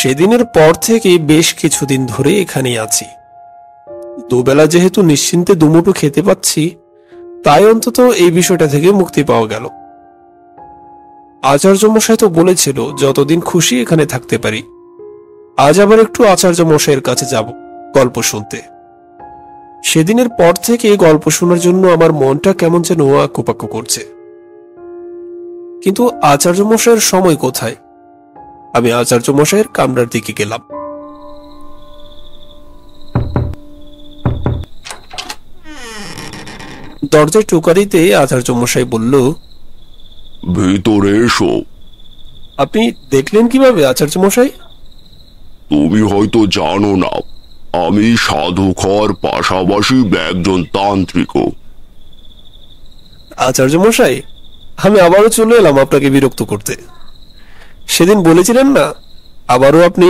সেদিনের পর থেকে বেশ কিছুদিন ধরে এখানেই আছি। দুবেলা যেহেতু নিশ্চিন্তে দুমুঠো খেতে পাচ্ছি, তাই অন্তত এই বিষয়টা থেকে মুক্তি পাওয়া গেল। আচার্য মশাই তো বলেছিল যতদিন খুশি এখানে থাকতে পারি। আজ আবার একটু আচার্য মশাইয়ের কাছে যাব গল্প শুনতে। সেদিনের পর থেকে গল্প শোনার জন্য আমার মনটা কেমন যেন আকুপাকু করছে। কিন্তু আচার্য মশাইয়ের সময় কোথায়? আমি আচার্য মশাইয়ের কামরার দিকে গেলাম। দরজায় টোকা দিতে আচার্য মশাই বলল, ভিতরে এসো। আপনি দেখলেন কিভাবে আচার্য মশাই? তুমি হয়তো জানো না, আমি সাধুকর পাশাপাশি একজন তান্ত্রিকও। আচার্য মশাই, আমি আবারও চলে এলাম আপনাকে বিরক্ত করতে। সেদিন বলেছিলেন না আবারও আপনি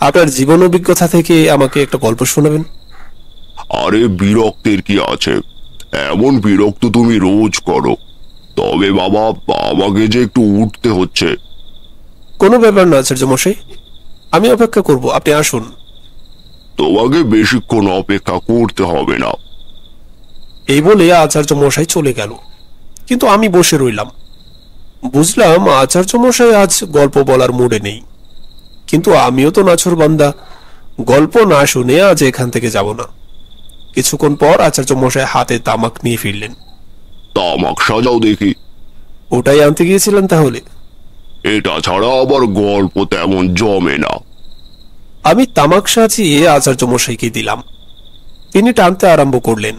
আপনার জীবন অভিজ্ঞতা থেকে আমাকে একটা গল্প শোনাবেন। আরে বিরক্তের কি আছে, এমন বিরক্ত তুমি রোজ করো। তবে বাবা, আমাকে যে একটু উঠতে হচ্ছে। কোনো ব্যাপার না আচার্য মশাই, আমি অপেক্ষা করব, আপনি আসুন। তোমাকে বেশিক্ষণ অপেক্ষা করতে হবে না। এই বলে আচার্য মশাই চলে গেল, কিন্তু আমি বসে রইলাম। বুঝলাম আচার্য মশাই আজ গল্প বলার মুডে নেই, কিন্তু আমিও তো নাছর বান্দা, গল্প না শুনে আজ এখান থেকে যাব না। কিছুক্ষণ পর আচার্য মশাই হাতে তামাক নিয়ে ফিরলেন। তামাক সাজাও দেখি। ওটাই আনতে গিয়েছিলেন তাহলে? এটা ছাড়া আবার গল্প তেমন জমে না। আমি তামাক সাজিয়ে আচার্য মশাইকে দিলাম। তিনি টানতে আরম্ভ করলেন।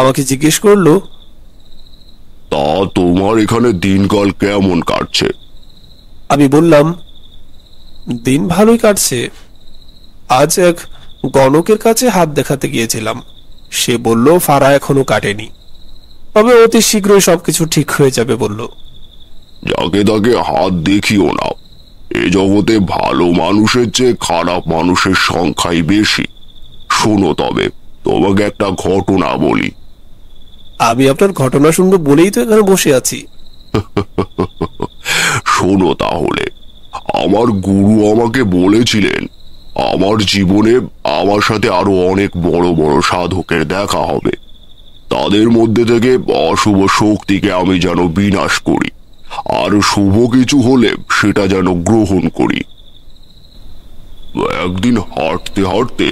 আমাকে জিজ্ঞেস করলো, তা তোমার এখানে দিনকাল কেমন কাটছে? আমি বললাম, দিন ভালোই কাটছে। আজ এক গণকের কাছে হাত দেখাতে গিয়েছিলাম। সে বলল ফাড়া এখনো কাটেনি, তবে অতি শীঘ্রই সবকিছু ঠিক হয়ে যাবে বলল। যাকে তাকে হাত দেখিও না। এ জগতে ভালো মানুষের চেয়ে খারাপ মানুষের সংখ্যাই বেশি। শোনো, তবে তোমাকে একটা ঘটনা বলি। আমি আপনার ঘটনা শুনবো বলেই তো এখানে বসে আছি। শোনো তাহলে, আমার গুরু আমাকে বলেছিলেন আমার জীবনে আমার সাথে আরো অনেক বড় বড় সাধকের দেখা হবে। তাদের মধ্যে থেকে অশুভ শক্তিকে আমি যেন বিনাশ করি, আর শুভ কিছু হলে সেটা যেন গ্রহণ করি। একদিন হাঁটতে হাঁটতে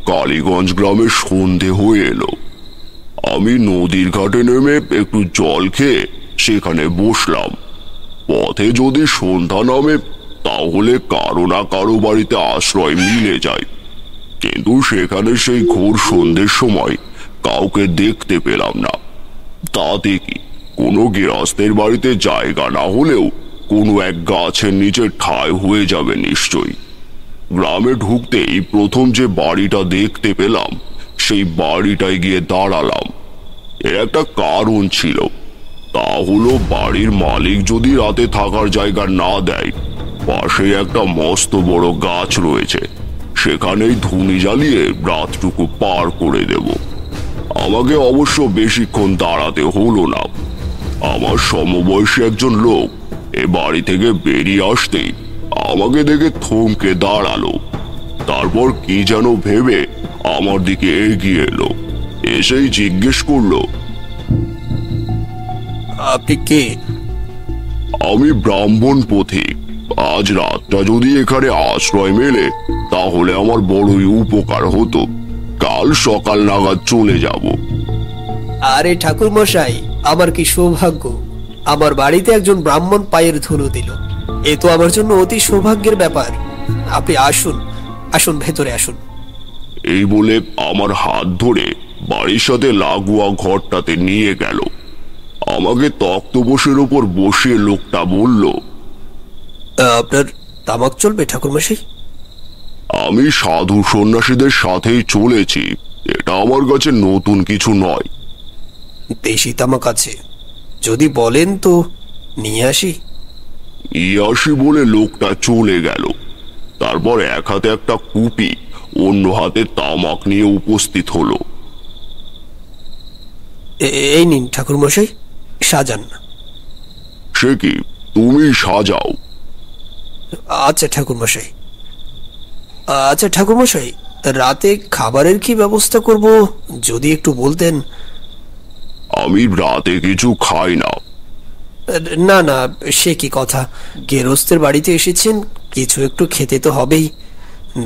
কালীগঞ্জ গ্রামে সন্ধে হয়ে এলো। আমি নদীর ঘাটে নেমে একটু জল খেয়ে সেখানে বসলাম। পথে যদি সন্ধ্যা নামে তাহলে কারো না কারো বাড়িতে আশ্রয় মিলে যায়, কিন্তু সেখানে সেই ঘোর সন্ধ্যের সময় কাউকে দেখতে পেলাম না। তাতে কি, কোনো গৃহস্থের বাড়িতে জায়গা না হলেও কোনো এক গাছের নিচে ঠাঁই হয়ে যাবে নিশ্চয়ই। গ্রামে ঢুকতেই প্রথম যে বাড়িটা দেখতে পেলাম, সেই বাড়িটায় গিয়ে দাঁড়ালাম। এর একটা কারণ ছিল, তা হলো বাড়ির মালিক যদি রাতে থাকার জায়গা না দেয়, পাশে একটা মস্ত বড় গাছ রয়েছে, সেখানেই ধুনি জ্বালিয়ে রাতটুকু পার করে দেব। আমাকে অবশ্য বেশিক্ষণ দাঁড়াতে হলো না। আমার সমবয়সী একজন লোক এ বাড়ি থেকে বেরিয়ে আসতেই আমাকে দেখে থমকে দাঁড়ালো। তারপর কি যেন ভেবে আমার দিকে এগিয়ে এলো। এসেই জিজ্ঞেস করলো, আপনি কে? আমি ব্রাহ্মণ পথিক। আজ রাতটা যদি এখানে আশ্রয় মেলে তাহলে আমার বড়ই উপকার হতো। কাল সকাল নাগাদ চলে যাব। আরে ঠাকুর মশাই, আমার কি সৌভাগ্য, আমার বাড়িতে একজন ব্রাহ্মণ পায়ের ধুলো দিল। এ তো আমার জন্য অতি সৌভাগ্যের ব্যাপার। আপনি আসুন, আসুন, ভেতরে আসুন। এই বলে আমার হাত ধরে বাড়ির সাথে লাগোয়া ঘরটাতে নিয়ে গেল। আমাকে তক্তপোষের উপর বসিয়ে লোকটা বলল, আপনার তামাক চলবে ঠাকুর মশাই? আমি সাধু সন্ন্যাসীদের সাথেই চলেছি, এটা আমার কাছে নতুন কিছু নয়। দেশি তামাক আছে, যদি বলেন তো নিয়ে আসি। নিয়ে আসি বলে লোকটা চলে গেল। তারপর এক হাতে একটা কুপি, অন্য হাতে তামাক নিয়ে উপস্থিত হলো। এই নিন ঠাকুর মশাই, সাজান। সে কি, তুমি সাজাও? আচ্ছা ঠাকুর মশাই। আচ্ছা ঠাকুরমশাই, রাতে খাবারের কি ব্যবস্থা করব যদি একটু বলতেন। আমি রাতে কিছু খাই না। না না, সে কি কথা, গেরস্তের বাড়িতে এসেছেন, কিছু একটু খেতে তো হবেই,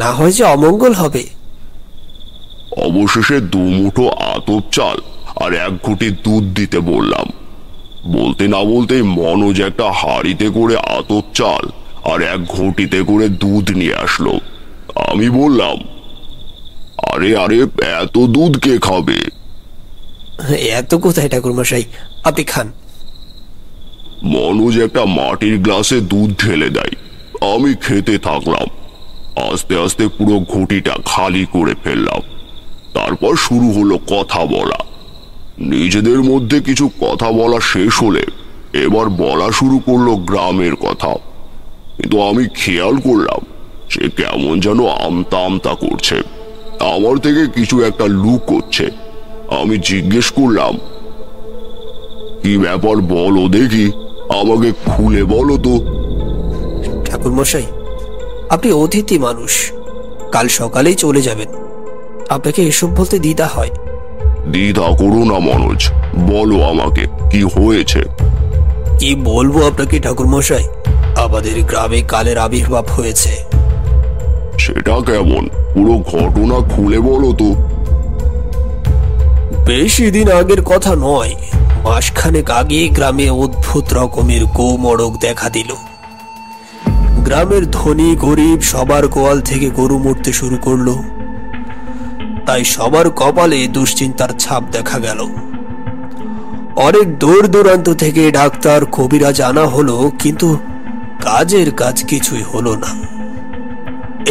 না হয় যে অমঙ্গল হবে। অবশেষে 2 মুঠো আতপ চাল আর 1 ঘটি দুধ দিতে বললাম। বলতে না বলতেই মনোজ একটা হাঁড়িতে করে আতপ চাল আর 1 ঘটিতে করে দুধ নিয়ে আসলো। আমি বললাম, আরে আরে, এত দুধ কে খাবে? এত কোথায় ঠাকুরমশাই, আপনি খান। মনোজ একটা মাটির গ্লাসে দুধ ঢেলে দেয়। আমি খেতে থাকলাম। আস্তে আস্তে পুরো ঘটিটা খালি করে ফেললাম। তারপর শুরু হলো কথা বলা। নিজেদের মধ্যে কিছু কথা বলা শেষ হলে এবার বলা শুরু করলো গ্রামের কথা। কিন্তু আমি খেয়াল করলাম সে কেমন যেন আমতা আমতা করছে, আমার থেকে কিছু একটা লুক করছে। আমি জিজ্ঞেস করলাম, কি ব্যাপার বলো দেখি, আমাকে খুলে বলো তো। ঠাকুরমশাই, আপনি অতিথি মানুষ, কাল সকালেই চলে যাবেন, আপনাকে এসব বলতে দ্বিধা হয়। দ্বিধা করো না মনোজ, বলো আমাকে কি হয়েছে। কি বলবো আপনাকে ঠাকুরমশাই, আমাদের গ্রামে কালের আবির্ভাব হয়েছে। সেটা কেমন, পুরো ঘটনা খুলে বলো তো। বেশি দিন আগের কথা নয়, মাসখানেক আগে গ্রামে অদ্ভুত রকমের গোমড়ক দেখা দিল। গ্রামের ধনী গরিব সবার গোয়াল থেকে গরু মরতে শুরু করলো। তাই সবার কপালে দুশ্চিন্তার ছাপ দেখা গেল। অনেক দূর দূরান্ত থেকে ডাক্তার কবিরাজ আনা হলো, কিন্তু কাজের কাজ কিছুই হলো না।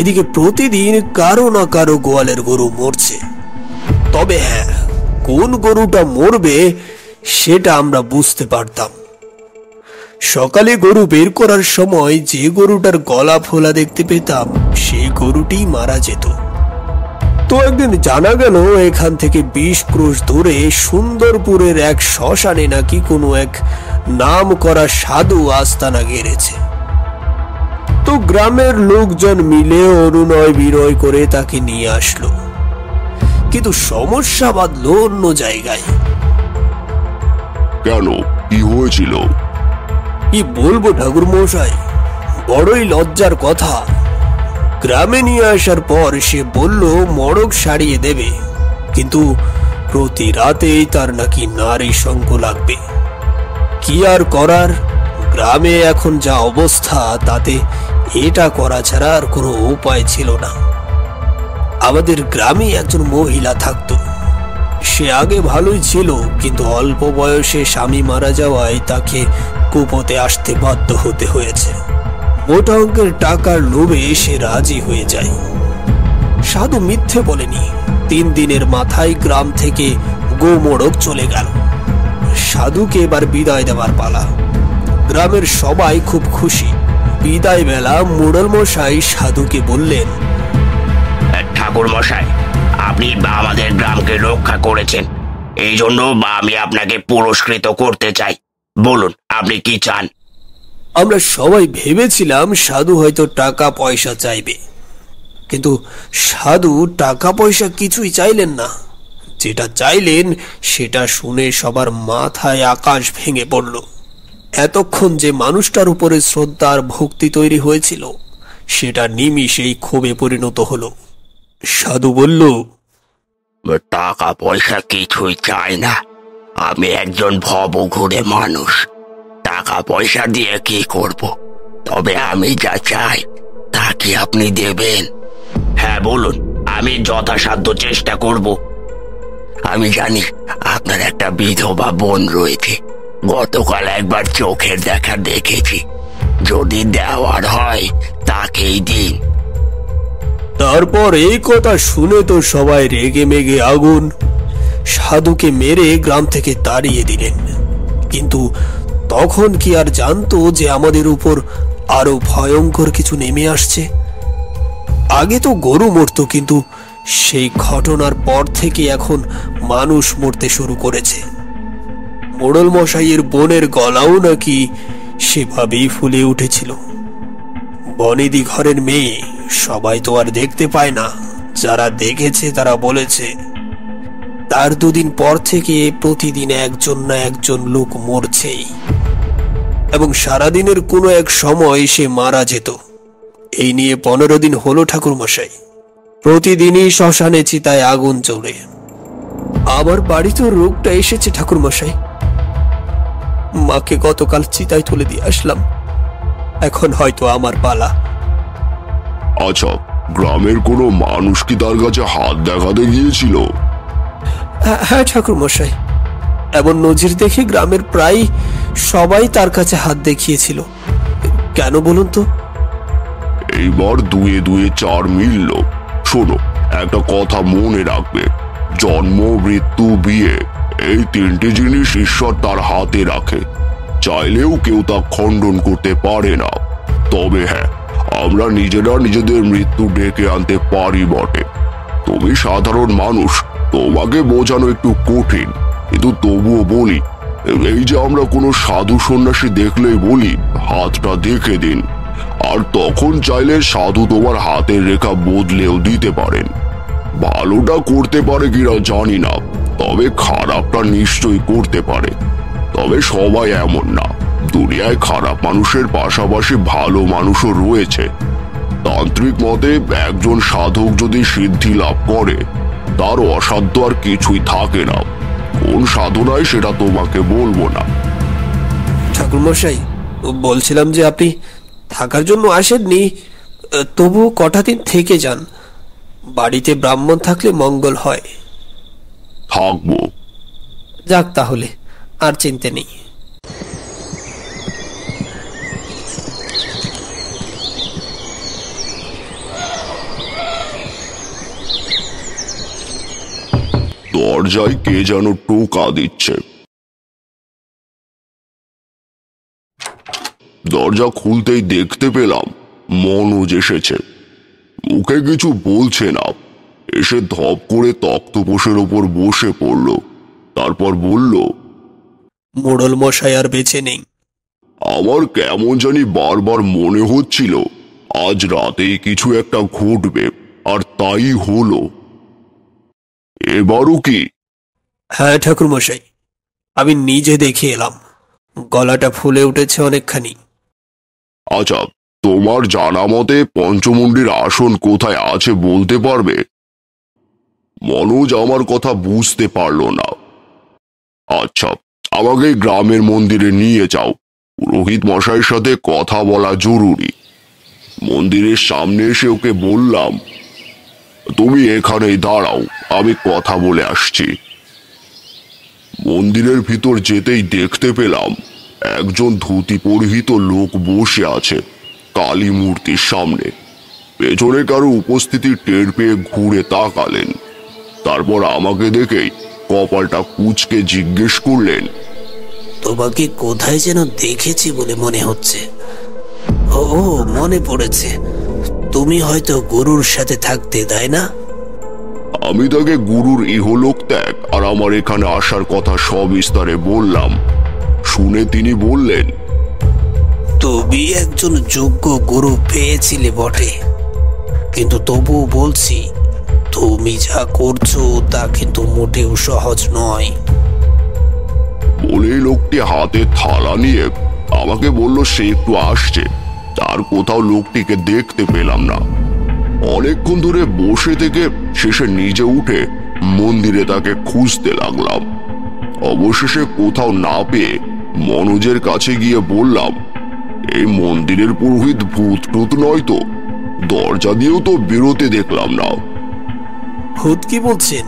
এদিকে প্রতিদিন কারো না কারো গোয়ালের গরু মরছে। তবে হ্যাঁ, কোন গরুটা মরবে সেটা আমরা বুঝতে পারতাম। সকালে গরু বের করার সময় যে গরুটার গলা ফোলা দেখতে পেতাম, সেই গরুটি মারা যেত। তো একদিন জানা গেল এখান থেকে 20 ক্রোশ দূরে সুন্দরপুরের এক শ্মশানে নাকি কোনো এক নাম করা সাধু আস্তানা গেড়েছে। তো গ্রামের লোকজন মিলে অনুনয় বিনয় করে তাকে নিয়ে আসলো, কিন্তু সমস্যা বাঁধলো অন্য জায়গায়। কেন, কি হয়েছিল? কি বলবো ঠাকুর মশাই, বড়ই লজ্জার কথা। গ্রামে নিয়ে আসার পর সে বলল মড়ক সারিয়ে দেবে, কিন্তু প্রতি রাতেই তার নাকি নারী সঙ্গ লাগবে। কি আর করার, গ্রামে এখন যা অবস্থা তাতে এটা করা ছাড়া আর কোনো উপায় ছিল না। আমাদের গ্রামে একজন মহিলা থাকতো, সে আগে ভালোই ছিল, কিন্তু অল্প বয়সে স্বামী মারা যাওয়ায় তাকে কুপোতে আসতে বাধ্য হতে হয়েছে। মোটা অঙ্কের টাকার লোভে সে রাজি হয়ে যায়। সাধু মিথ্যে বলেনি, 3 দিনের মাথায় গ্রাম থেকে গোমড়ক চলে গেল। সাধুকে এবার বিদায় দেওয়ার পালা। গ্রামের সবাই খুব খুশি। বিদায় বেলা মোড়ল মশাই সাধুকে বললেন, ঠাকুর মশাই, আপনি আমাদের গ্রামকে রক্ষা করেছেন, এই জন্য আমি আপনাকে পুরস্কৃত করতে চাই। বলুন আপনি কি চান? আমরা সবাই ভেবেছিলাম সাধু হয়তো টাকা পয়সা চাইবে, কিন্তু সাধু টাকা পয়সা কিছুই চাইলেন না। যেটা চাইলেন সেটা শুনে সবার মাথায় আকাশ ভেঙে পড়ল। এতক্ষণ যে মানুষটার উপরে শ্রদ্ধা আর ভক্তি তৈরি হয়েছিল, সেটা নিমিষেই ক্ষোভে পরিণত হলো। সাধু বলল, টাকা পয়সা কিছুই চাই না, আমি একজন ভবঘুরে মানুষ, টাকা পয়সা দিয়ে কি করব? তবে আমি যা চাই তা কি আপনি দেবেন? হ্যাঁ বলুন, আমি যথাসাধ্য চেষ্টা করব। আমি জানি আপনার একটা বিধবা বোন রয়েছে, গতকাল একবার চোখের দেখা দেখেছি, যদি দেওয়ার হয় তাকেই দিন। তারপর এই কথা শুনে তো সবাই রেগে মেগে আগুন। সাধুকে মেরে গ্রাম থেকে তাড়িয়ে দিলেন। কিন্তু তখন কি আর জানতো যে আমাদের উপর আরো ভয়ঙ্কর কিছু নেমে আসছে? আগে তো গরু মরতো, কিন্তু সেই ঘটনার পর থেকে এখন মানুষ মরতে শুরু করেছে। মোড়ল মশাইয়ের বোনের গলাও নাকি সেভাবেই ফুলে উঠেছিল। বনেদি ঘরের মেয়ে, সবাই তো আর দেখতে পায় না, যারা দেখেছে তারা বলেছে তার 2 দিন পর থেকে প্রতিদিন একজন না একজন লোক মরছেই, এবং সারাদিনের কোনো এক সময় সে মারা যেত। এই নিয়ে 15 দিন হলো ঠাকুরমশাই। প্রতিদিনই শ্মশানে চিতায় আগুন জ্বলে। আমার বাড়িতেও রোগটা এসেছে ঠাকুরমশাই। মাকে গতকাল চিতায় তুলে দিয়ে আসলাম, এখন হয়তো আমার পালা। আচ্ছা, গ্রামের কোনো মানুষ কি তার কাছে হাত দেখাতে গিয়েছিল? হ্যাঁ ঠাকুরমশাই, এমন নজির দেখে গ্রামের প্রায় সবাই তার কাছে হাত দেখিয়েছিল। কেন বলুন তো? এইবার 2 এ 2 4 মিলল। শোনো, একটা কথা মনে রাখবে, জন্ম, মৃত্যু, বিয়ে, এই 3টে জিনিস ঈশ্বর তার হাতে রাখে। চাইলেও কেউ তা খণ্ডন করতে পারে না। তবে হ্যাঁ, আমরা নিজেরা নিজেদের মৃত্যু ডেকে আনতে পারি বটে। তুমি সাধারণ মানুষ, তোমাকে বোঝানো একটু কঠিন, কিন্তু তবুও বলি, এই যে আমরা কোনো সাধু সন্ন্যাসী দেখলেই বলি হাতটা দেখে দিন, আর তখন চাইলে সাধু তোমার হাতের রেখা বদলেও দিতে পারেন। ভালোটা করতে পারে কিনা জানি না, তবে খারাপটা নিশ্চয়ই করতে পারে। তবে সবাই এমন না, দুনিয়ায় খারাপ মানুষের পাশাপাশি ভালো মানুষও রয়েছে। তান্ত্রিক মতে একজন সাধক যদি সিদ্ধি লাভ করে, তার অসাধ্য আর কিছুই থাকে না। কোন সাধনায় সেটা তোমাকে বলবো না। ঠাকুরমশাই, বলছিলাম যে আপনি থাকার জন্য আসেননি, তবু কটা দিন থেকে যান। বাড়িতে ব্রাহ্মণ থাকলে মঙ্গল হয়। থাকবো। যাক, তাহলে আর চিন্তা নেই। দরজায় কে যেন টোকা দিচ্ছে। দরজা খুলতেই দেখতে পেলাম মনোজ এসেছে। মুখে কিছু বলছে না, এসে ধপ করে তক্তপোষের ওপর বসে পড়ল। তারপর বলল, মোড়ল মশাই আর বেঁচে নেই। আমার কেমন জানি বারবার মনে হচ্ছিল আজ রাতেই কিছু একটা ঘটবে, আর তাই হলো। এবারও কি? হ্যাঁ ঠাকুরমশাই, আমি নিজে দেখে এলাম। গলাটা ফুলে উঠেছে অনেকখানি। আচ্ছা, তোমার জানা মতে পঞ্চমুণ্ডির আসন কোথায় আছে বলতে পারবে? মনোজ আমার কথা বুঝতে পারল না। আচ্ছা, আমাকে গ্রামের মন্দিরে নিয়ে যাও, পুরোহিত মশাইয়ের সাথে কথা বলা জরুরি। মন্দিরের সামনে এসে ওকে বললাম, তুমি এখানেই দাঁড়াও, আমি কথা বলে আসছি। মন্দিরের ভিতর যেতেই দেখতে পেলাম একজন ধুতি পরিহিত লোক বসে আছে কালী মূর্তির সামনে। পেছনে কারো উপস্থিতি টের পেয়ে ঘুরে তাকালেন। তারপর আমাকে দেখেই কপালটা কুঁচকে জিজ্ঞেস করলেন, তোমাকে কোথায় যেন দেখেছি বলে মনে হচ্ছে। ও, মনে পড়েছে, তুমি হয়তো গুরুর সাথে থাকতে, তাই না? আমি তাকে গুরুর ইহলোক ত্যাগ আর আমার এখানে আসার কথা সবিস্তারে বললাম। শুনে তিনি বললেন, তুমি একজন যোগ্য গুরু পেয়েছিলে বটে, কিন্তু তবুও বলছি, তুমি যা করছো তা কিন্তু মোটেও সহজ নয়। বলেই লোকটি হাতে থালা নিয়ে আমাকে বলল সে একটু আসছে, তার কোথাও লোকটিকে দেখতে পেলাম না। অনেকক্ষণ ধরে বসে থেকে শেষে নিজে উঠে মন্দিরে তাকে খুঁজতে লাগলাম। অবশেষে কোথাও না পেয়ে মনোজের কাছে গিয়ে বললাম, এই মন্দিরের পুরোহিত ভূত টুত নয় তো? দরজা দিয়েও তো বেরোতে দেখলাম না। ভূত কি বলছেন?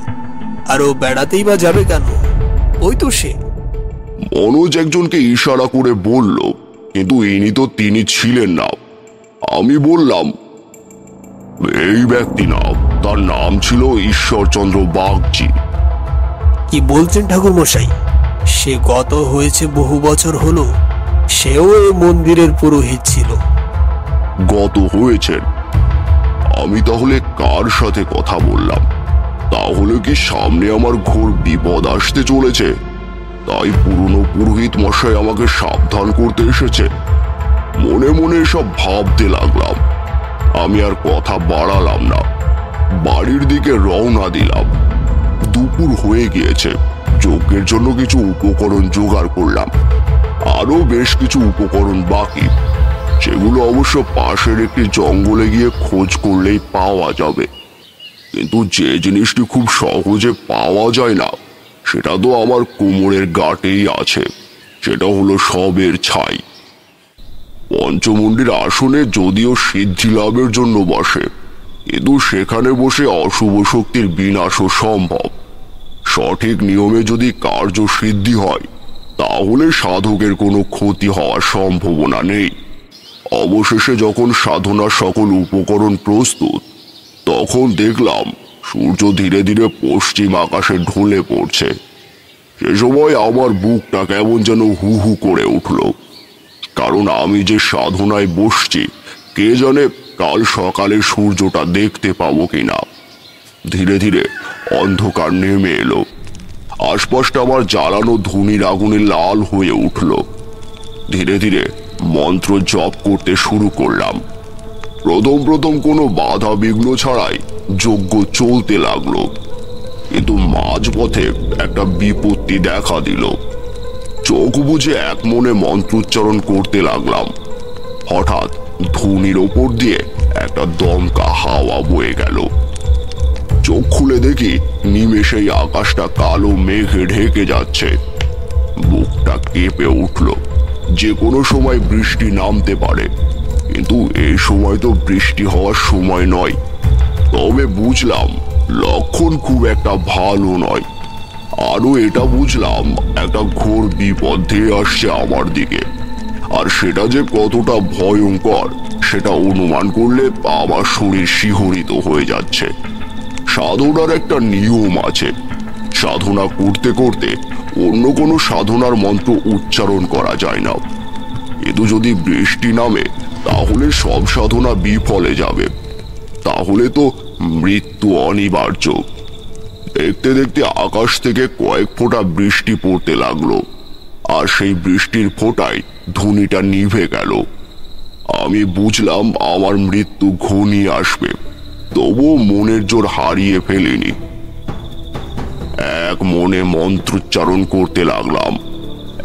আরো বেড়াতেই বা যাবে কেন? ওই তো সে। মনোজ একজনকে ইশারা করে বলল, কিন্তু ইনি তো তিনি ছিলেন না। আমি বললাম, এই ব্যক্তি না, তার নাম ছিল ঈশ্বরচন্দ্র বাগচি। কি বলছেন ঠাকুর মশাই? সে গত হয়েছে বহু বছর হলো, সেও এই মন্দিরের পুরোহিত ছিল। গত হয়েছেন? আমি তাহলে কার সাথে কথা বললাম? তাহলে কি সামনে আমার ঘোর বিপদ আসতে চলেছে, তাই পুরনো পুরোহিত মশাই আমাকে সাবধান করতে এসেছে? মনে মনে সব ভাবতে লাগলাম। আমি আর কথা বাড়ালাম না, বাড়ির দিকে রওনা দিলাম। দুপুর হয়ে গিয়েছে, যজ্ঞের জন্য কিছু উপকরণ জোগাড় করলাম। আরো বেশ কিছু উপকরণ বাকি, সেগুলো অবশ্য পাশের একটি জঙ্গলে গিয়ে খোঁজ করলেই পাওয়া যাবে। কিন্তু যে জিনিসটি খুব সহজে পাওয়া যায় না, সেটা তো আমার কোমরের গাঁটেই আছে, সেটা হলো শবের ছাই। পঞ্চমুণ্ডির আসনে যদিও সিদ্ধি লাভের জন্য বসে, কিন্তু সেখানে বসে অশুভ শক্তির বিনাশও সম্ভব। সঠিক নিয়মে যদি কার্য সিদ্ধি হয়, তাহলে সাধকের কোনো ক্ষতি হওয়ার সম্ভাবনা নেই। অবশেষে যখন সাধনার সকল উপকরণ প্রস্তুত, তখন দেখলাম সূর্য ধীরে ধীরে পশ্চিম আকাশে ঢলে পড়ছে। সে সময় আমার বুকটা কেমন যেন হু হু করে উঠল, কারণ আমি যে সাধনায় বসছি, কে জানে কাল সকালে সূর্যটা দেখতে পাবো কিনা। ধীরে ধীরে অন্ধকার নেমে এলো, আশপাশটা আমার জ্বালানো ধুনির আগুনে লাল হয়ে উঠল। ধীরে ধীরে মন্ত্র জপ করতে শুরু করলাম। প্রথম প্রথম কোনো বাধা বিঘ্ন ছাড়াই যজ্ঞ চলতে লাগলো, কিন্তু মাঝপথে একটা বিপত্তি দেখা দিল। চোখ বুজে এক মনে মন্ত্রোচ্চারণ করতে লাগলাম। হঠাৎ ধুনির ওপর দিয়ে একটা দমকা হাওয়া বয়ে গেল। চোখ খুলে দেখি নিমেষেই আকাশটা কালো মেঘে ঢেকে যাচ্ছে। বুকটা কেঁপে উঠল, যে কোনো সময় বৃষ্টি নামতে পারে, কিন্তু এই সময় তো বৃষ্টি হওয়ার সময় নয়। তবে বুঝলাম লক্ষণ খুব একটা ভালো নয়। আরো এটা বুঝলাম একটা ঘোর বিপদ ধেয়ে আসছে আমার দিকে, আর সেটা যে কতটা ভয়ঙ্কর সেটা অনুমান করলে আমার শরীর শিহরিত হয়ে যাচ্ছে। সাধনার একটা নিয়ম আছে, সাধনা করতে করতে অন্য কোনো সাধনার মন্ত্র উচ্চারণ করা যায় না। কিন্তু যদি বৃষ্টি নামে, তাহলে সব সাধনা বিফলে যাবে, তাহলে তো মৃত্যু অনিবার্য। দেখতে দেখতে আকাশ থেকে কয়েক ফোঁটা বৃষ্টি পড়তে লাগলো, আর সেই বৃষ্টির ফোঁটায় ধুনিটা নিভে গেল। আমি বুঝলাম আমার মৃত্যু ঘনিয়ে আসবে, তবুও মনের জোর হারিয়ে ফেলিনি। এক মনে মন্ত্রোচ্চারণ করতে লাগলাম।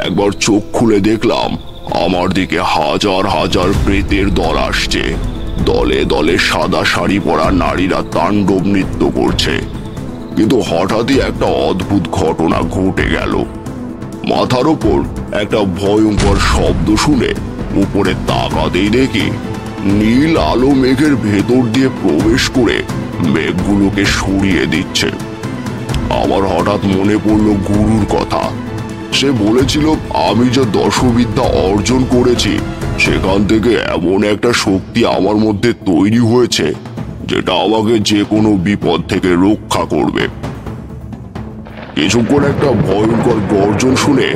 একবার চোখ খুলে দেখলাম আমার দিকে হাজার হাজার প্রেতের দল আসছে। দলে দলে সাদা শাড়ি পরা নারীরা তাণ্ডব নৃত্য করছে। কিন্তু হঠাৎই একটা অদ্ভুত ঘটনা ঘটে গেল। মাথার ওপর একটা ভয়ঙ্কর শব্দ শুনে উপরে তাকাতেই দেখি নীল আলো মেঘের ভেতর দিয়ে প্রবেশ করে মেঘগুলোকে সরিয়ে দিচ্ছে। আমার হঠাৎ মনে পড়ল গুরুর কথা। সে বলেছিল আমি যে দশবিদ্যা অর্জন করেছি, সেখান থেকে এমন একটা শক্তি আমার মধ্যে তৈরি হয়েছে, যেটা আমাকে যে কোনো বিপদ থেকে রক্ষা করবে। কিছুক্ষণ একটা ভয়ঙ্কর গর্জন শুনে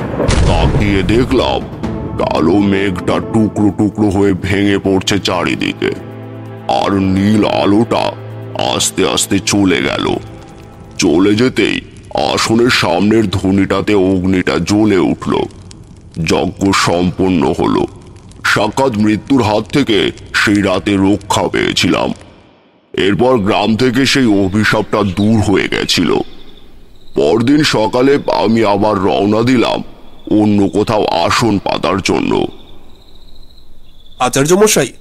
তাকিয়ে দেখলাম কালো মেঘটা টুকরো টুকরো হয়ে ভেঙে পড়ছে চারিদিকে, আর নীল আলোটা আস্তে আস্তে চলে গেল। চলে যেতেই আসনের সামনের ধুনিটাতে অগ্নিটা জ্বলে উঠল। যজ্ঞ সম্পন্ন হলো। সাক্ষাৎ মৃত্যুর হাত থেকে সেই রাতে রক্ষা পেয়েছিলাম। এরপর গ্রাম থেকে সেই অভিশাপটা দূর হয়ে গেছিল। পরদিন সকালে আমি আবার রওনা দিলাম অন্য কোথাও আসন পাতার জন্য। আচার্য মশাই,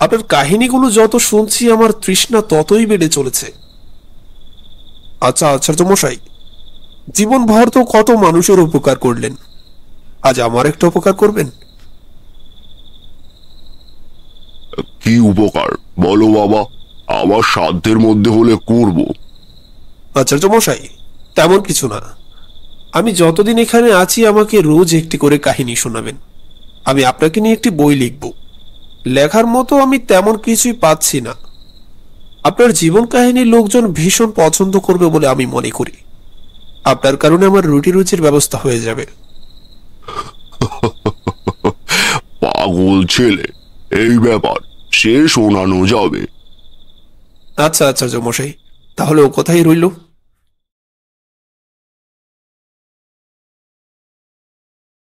আপনার কাহিনীগুলো যত শুনছি আমার তৃষ্ণা ততই বেড়ে চলেছে। আচ্ছা আচার্য মশাই, জীবনভর তো কত মানুষের উপকার করলেন, আজ আমার একটা উপকার করবেন? কি উপকার বলো বাবা, আমার সাধ্যের মধ্যে হলে করব। আচার্য মশাই, তেমন কিছু না। আমি যতদিন এখানে আছি আমাকে রোজ একটি করে কাহিনী শোনাবেন। আমি আপনাকে নিয়ে একটি বই লিখব। লেখার মতো আমি তেমন কিছুই পাচ্ছি না। আপনার জীবন কাহিনী লোকজন ভীষণ পছন্দ করবে বলে আমি মনে করি। আপনার কারণে আমার রুটি রুচির ব্যবস্থা হয়ে যাবে। পাগল ছেলে, এই ব্যাপার সে শোনানো যাবে। আচ্ছা আচার্য মশাই, তাহলে ও কথাই রইল।